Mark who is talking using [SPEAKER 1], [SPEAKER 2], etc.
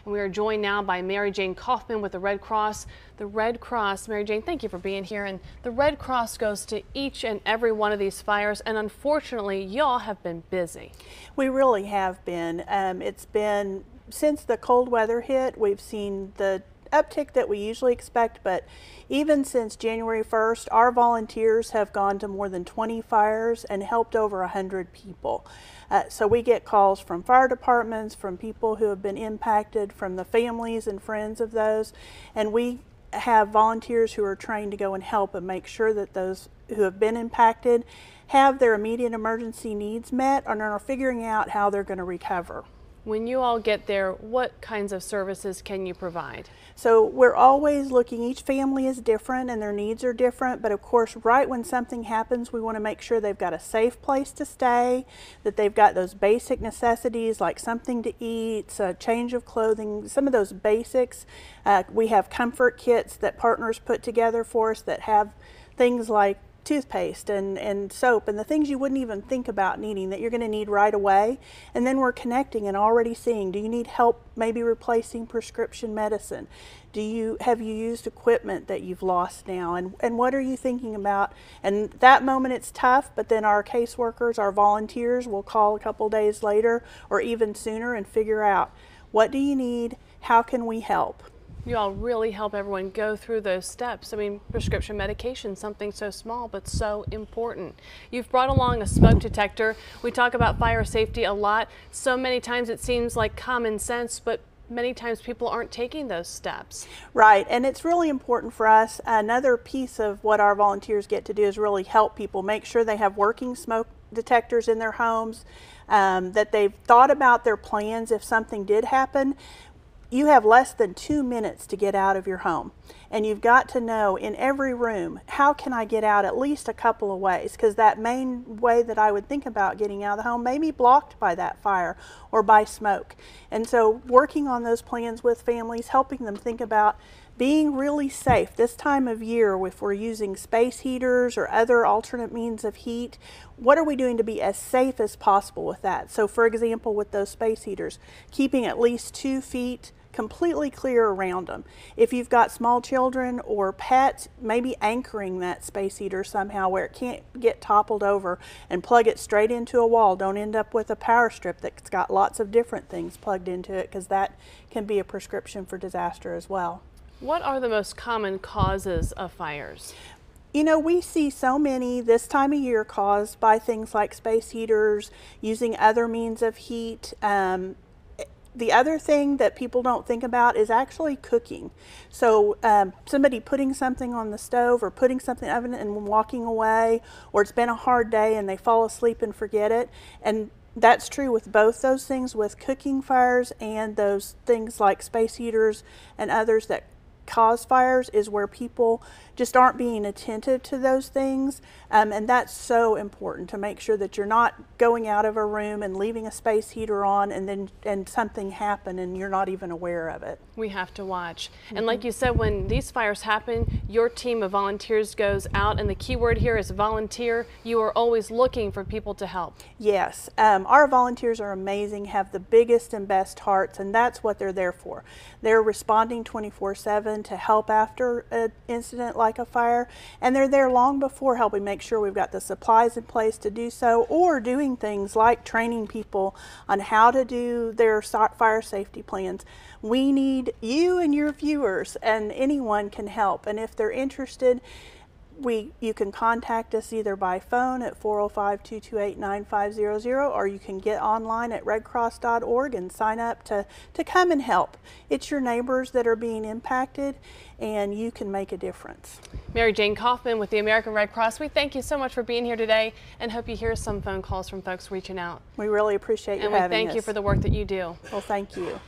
[SPEAKER 1] And we are joined now by Mary Jane Kaufman with the Red Cross. The Red Cross, Mary Jane, thank you for being here. And the Red Cross goes to each and every one of these fires, and unfortunately, y'all have been busy.
[SPEAKER 2] We really have been. It's been, since the cold weather hit, we've seen the uptick that we usually expect, but even since January 1st, our volunteers have gone to more than 20 fires and helped over 100 people. So we get calls from fire departments, from people who have been impacted, from the families and friends of those, and we have volunteers who are trained to go and help and make sure that those who have been impacted have their immediate emergency needs met and are figuring out how they're going to recover.
[SPEAKER 1] When you all get there, what kinds of services can you provide?
[SPEAKER 2] So we're always looking, each family is different and their needs are different, but of course right when something happens we want to make sure they've got a safe place to stay, that they've got those basic necessities like something to eat, a change of clothing, some of those basics. We have comfort kits that partners put together for us that have things like toothpaste and soap and the things you wouldn't even think about needing that you're going to need right away. And then we're connecting and already seeing, do you need help maybe replacing prescription medicine? Have you used equipment that you've lost now? And what are you thinking about? And that moment it's tough, but then our caseworkers, our volunteers will call a couple days later or even sooner and figure out, what do you need? How can we help?
[SPEAKER 1] You all really help everyone go through those steps. I mean, prescription medication, something so small but so important. You've brought along a smoke detector. We talk about fire safety a lot. So many times it seems like common sense, but many times people aren't taking those steps.
[SPEAKER 2] Right, and it's really important for us. Another piece of what our volunteers get to do is really help people make sure they have working smoke detectors in their homes, that they've thought about their plans if something did happen. You have less than 2 minutes to get out of your home, and you've got to know in every room, how can I get out at least a couple of ways, because that main way that I would think about getting out of the home may be blocked by that fire or by smoke. And so working on those plans with families, helping them think about being really safe this time of year. If we're using space heaters or other alternate means of heat, what are we doing to be as safe as possible with that? So for example, with those space heaters, keeping at least 2 feet completely clear around them. If you've got small children or pets, maybe anchoring that space heater somehow where it can't get toppled over, and plug it straight into a wall. Don't end up with a power strip that's got lots of different things plugged into it, because that can be a prescription for disaster as well.
[SPEAKER 1] What are the most common causes of fires?
[SPEAKER 2] You know, we see so many this time of year caused by things like space heaters, using other means of heat. The other thing that people don't think about is actually cooking. So somebody putting something on the stove or putting something in the oven and walking away, or it's been a hard day and they fall asleep and forget it. And that's true with both those things, with cooking fires and those things like space heaters and others that cause fires, is where people just aren't being attentive to those things. And that's so important, to make sure that you're not going out of a room and leaving a space heater on and something happen and you're not even aware of it.
[SPEAKER 1] We have to watch. And like you said, when these fires happen, your team of volunteers goes out, and the key word here is volunteer. You are always looking for people to help.
[SPEAKER 2] Yes, our volunteers are amazing, have the biggest and best hearts, and that's what they're there for. They're responding 24/7 to help after an incident like a fire, and they're there long before, helping make sure we've got the supplies in place to do so, or doing things like training people on how to do their fire safety plans. We need you and your viewers, and anyone can help. And if they're interested, you can contact us either by phone at 405-228-9500, or you can get online at redcross.org and sign up to come and help. It's your neighbors that are being impacted, and you can make a difference.
[SPEAKER 1] Mary Jane Kaufman with the American Red Cross, we thank you so much for being here today, and hope you hear some phone calls from folks reaching out.
[SPEAKER 2] We really appreciate you having us.
[SPEAKER 1] And we thank you for the work that you do.
[SPEAKER 2] Well, thank you.